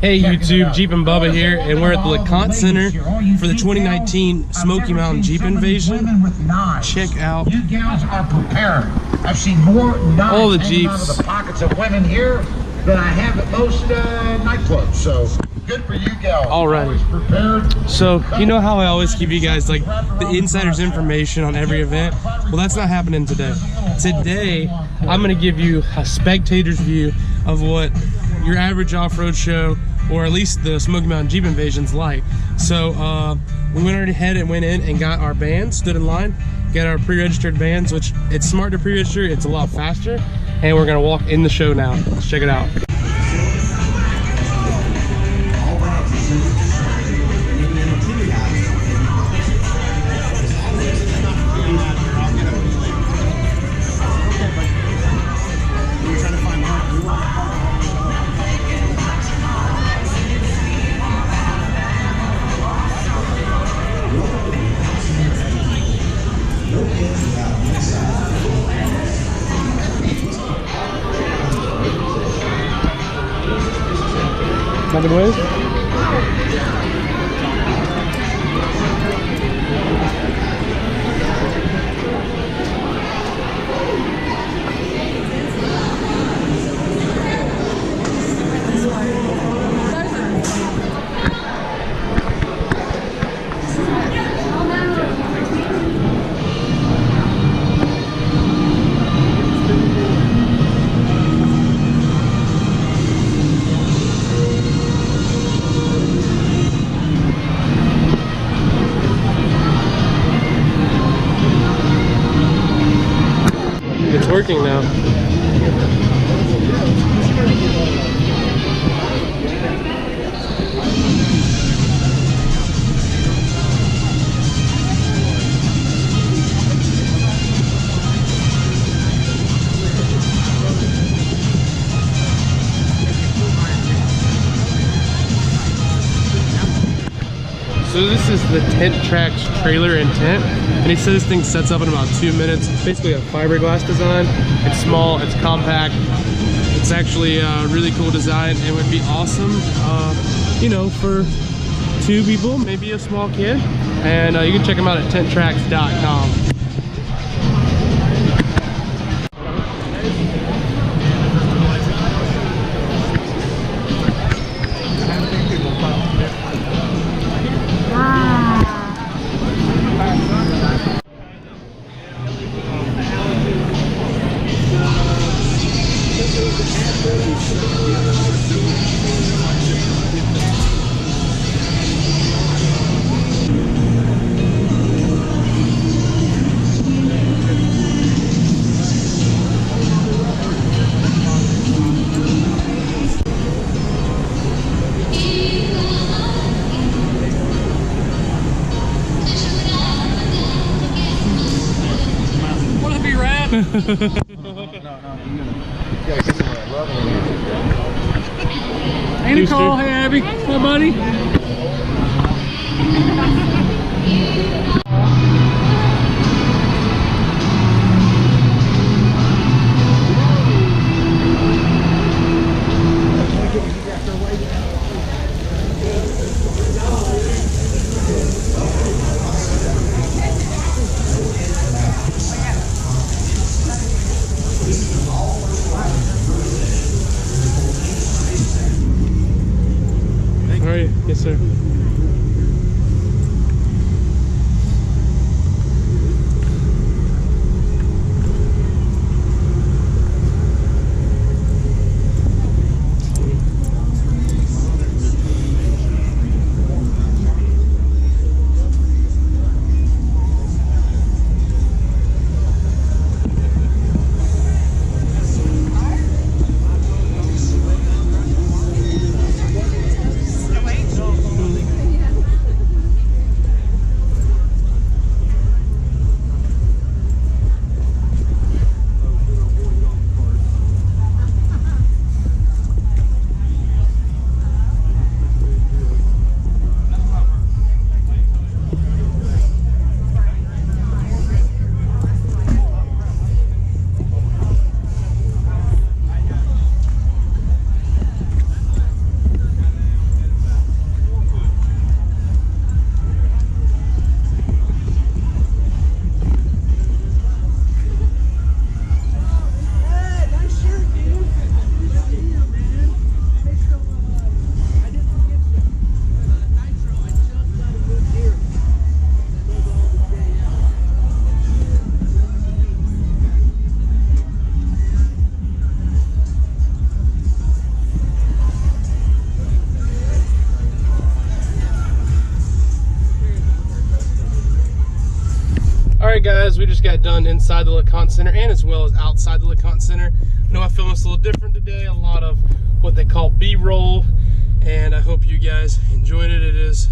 Hey YouTube, Jeep and Bubba here, and we're at the LeConte Center for the 2019 Smoky Mountain Jeep Invasion. Check out you gals are prepared. I've seen more all the knives Jeeps out of the pockets of women here than I have at most nightclubs. So good for you gals. already. So you know how I always give you guys like the insider's information on every event? Well, that's not happening today. Today, I'm gonna give you a spectator's view of what your average off-road show, or at least the Smoky Mountain Jeep Invasion's like. So we went ahead and went in and got our bands, stood in line, got our pre-registered bands, which it's smart to pre-register, it's a lot faster, and we're gonna walk in the show now. Let's check it out. Nothing with? It's working now. So this is the Tent Tracks trailer and tent, and he said this thing sets up in about 2 minutes. It's basically a fiberglass design. It's small, it's compact. It's actually a really cool design. It would be awesome, you know, for 2 people, maybe a small kid. And you can check them out at tenttracks.com. No. Hey Nicole, hey Abby, hi buddy. All right, yes sir. Alright guys, we just got done inside the LeConte Center and as well as outside the LeConte Center. I know I filmed this a little different today, a lot of what they call B-roll, and I hope you guys enjoyed it. It is,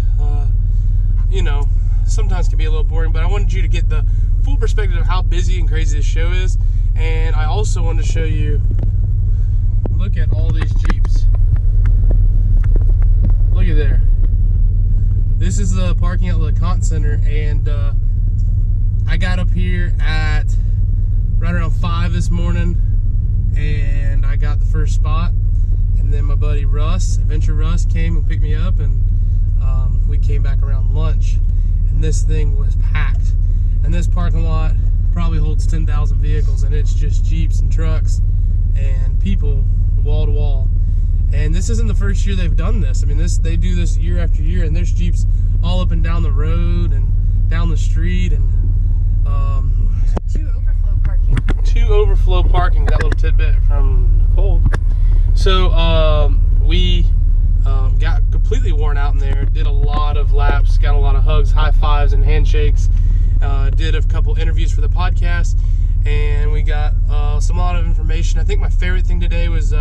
you know, sometimes can be a little boring, but I wanted you to get the full perspective of how busy and crazy this show is. And I also wanted to show you, look at all these Jeeps. Look at there. This is the parking at LeConte Center, and I got up here at right around 5 this morning, and I got the first spot. And then my buddy Russ, Adventure Russ, came and picked me up, and we came back around lunch. And this thing was packed. And this parking lot probably holds 10,000 vehicles, and it's just Jeeps and trucks and people wall to wall. And this isn't the first year they've done this. I mean, they do this year after year, and there's Jeeps all up and down the road and down the street, and two overflow parking. That little tidbit from Nicole. So we got completely worn out in there, did a lot of laps, got a lot of hugs, high fives, and handshakes, did a couple interviews for the podcast, and we got a lot of information. I think my favorite thing today was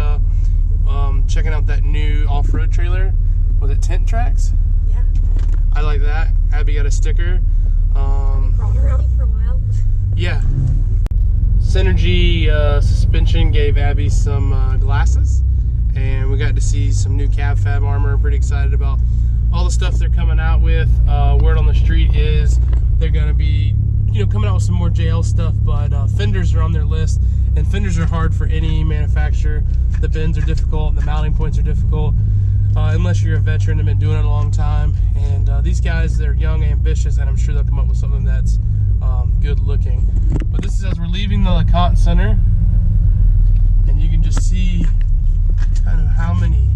checking out that new off-road trailer. Was it Tent Tracks? Yeah. I like that. Abby got a sticker. Crawled around for a while. Yeah. Synergy Suspension gave Abby some glasses, and we got to see some new cab fab armor. Pretty excited about all the stuff they're coming out with. Word on the street is they're going to be, you know, coming out with some more JL stuff, but fenders are on their list, and fenders are hard for any manufacturer. The bends are difficult, and the mounting points are difficult, unless you're a veteran and been doing it a long time. And these guys, they're young, ambitious, and I'm sure they'll come up with something that's good looking. But this is as we're leaving the LeConte Center, and you can just see kind of how many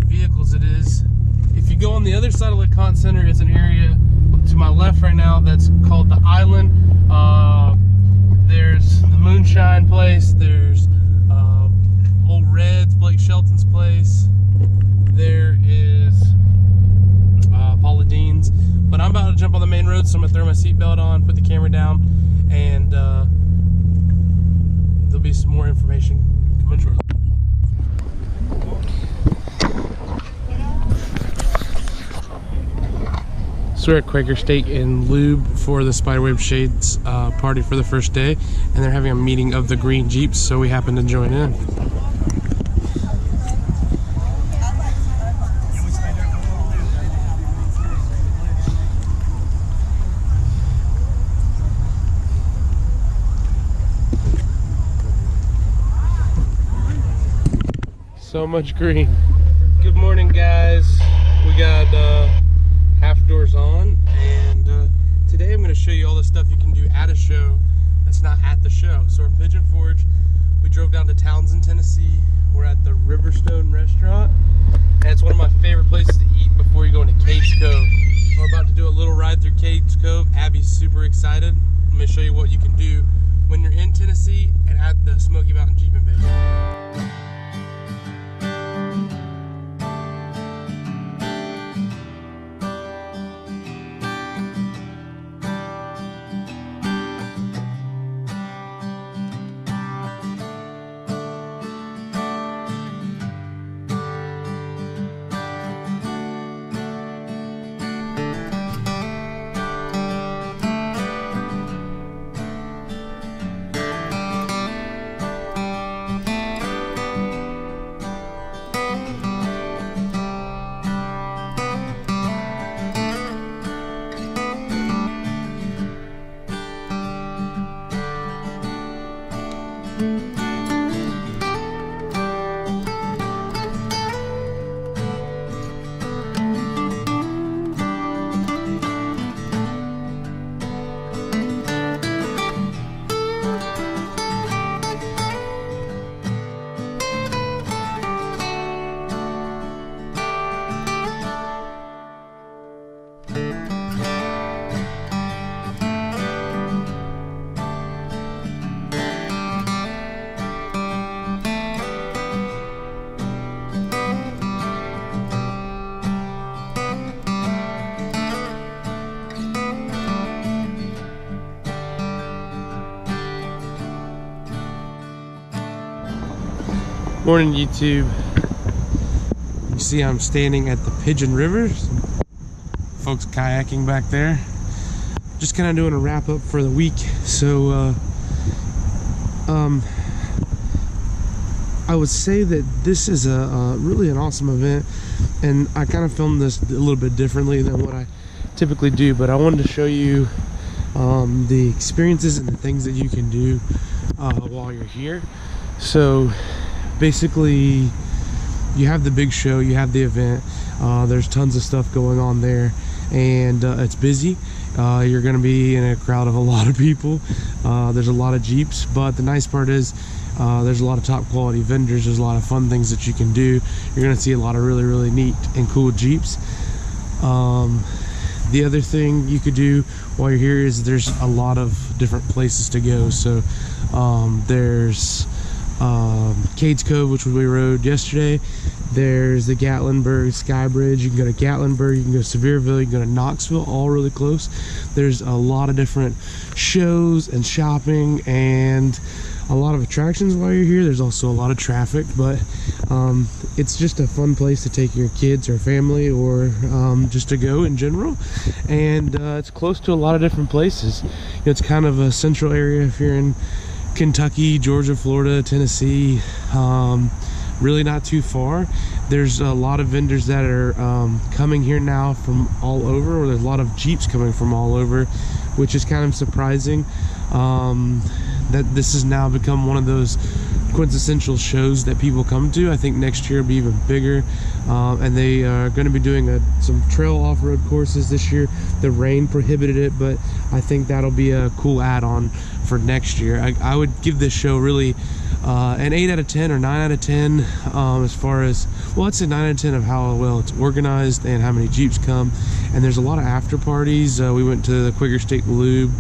vehicles it is. If you go on the other side of LeConte Center, it's an area to my left right now that's called the Island. There's the Moonshine place, there's Old Red's, Blake Shelton's place, there is Paula Dean's. But I'm about to jump on the main road, so I'm gonna throw my seatbelt on, put the camera down, and there'll be some more information coming shortly. So we're at Quaker Steak and Lube for the Spiderweb Shades party for the first day, and they're having a meeting of the green Jeeps, so we happen to join in. So much green. Good morning, guys. We got half doors on, and today I'm going to show you all the stuff you can do at a show that's not at the show. So we're in Pigeon Forge. We drove down to Townsend, Tennessee. We're at the Riverstone restaurant, and it's one of my favorite places to eat before you go into Cades Cove. We're about to do a little ride through Cades Cove. Abby's super excited. I'm going to show you what you can do when you're in Tennessee and at the Smokey Mountain Jeep Invasion. Morning, YouTube. You see I'm standing at the Pigeon River. Folks kayaking back there. Just kind of doing a wrap up for the week. So I would say that this is a really an awesome event, and I kind of filmed this a little bit differently than what I typically do, but I wanted to show you the experiences and the things that you can do while you're here. So basically, you have the big show, you have the event, there's tons of stuff going on there, and it's busy. You're going to be in a crowd of a lot of people. There's a lot of Jeeps, but the nice part is there's a lot of top quality vendors. There's a lot of fun things that you can do. You're going to see a lot of really neat and cool Jeeps. The other thing you could do while you're here is there's a lot of different places to go. So there's Cades Cove, which we rode yesterday. There's the Gatlinburg Sky Bridge. You can go to Gatlinburg, you can go to Sevierville, you can go to Knoxville, all really close. There's a lot of different shows and shopping and a lot of attractions while you're here. There's also a lot of traffic, but it's just a fun place to take your kids or family, or just to go in general. And it's close to a lot of different places. You know, it's kind of a central area if you're in Kentucky, Georgia, Florida, Tennessee. Really not too far. There's a lot of vendors that are coming here now from all over, or there's a lot of Jeeps coming from all over, which is kind of surprising. That this has now become one of those quintessential shows that people come to. I think next year will be even bigger, and they are going to be doing some trail off-road courses this year. The rain prohibited it, but I think that'll be a cool add-on for next year. I would give this show really an 8 out of 10 or 9 out of 10 as far as, well, I'd say 9 out of 10 of how well it's organized and how many Jeeps come. And there's a lot of after parties. We went to the Quaker State Lube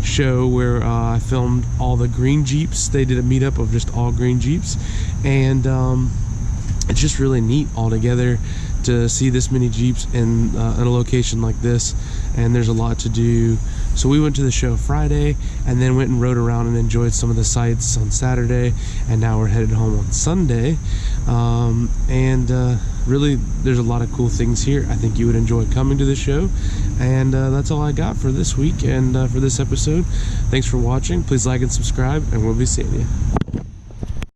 show where I filmed all the green Jeeps. They did a meetup of just all green Jeeps, and it's just really neat altogether to see this many Jeeps in a location like this. And there's a lot to do. So we went to the show Friday and then went and rode around and enjoyed some of the sights on Saturday, and now we're headed home on Sunday. Really, there's a lot of cool things here. I think you would enjoy coming to the show. And that's all I got for this week and for this episode. Thanks for watching. Please like and subscribe, and we'll be seeing you.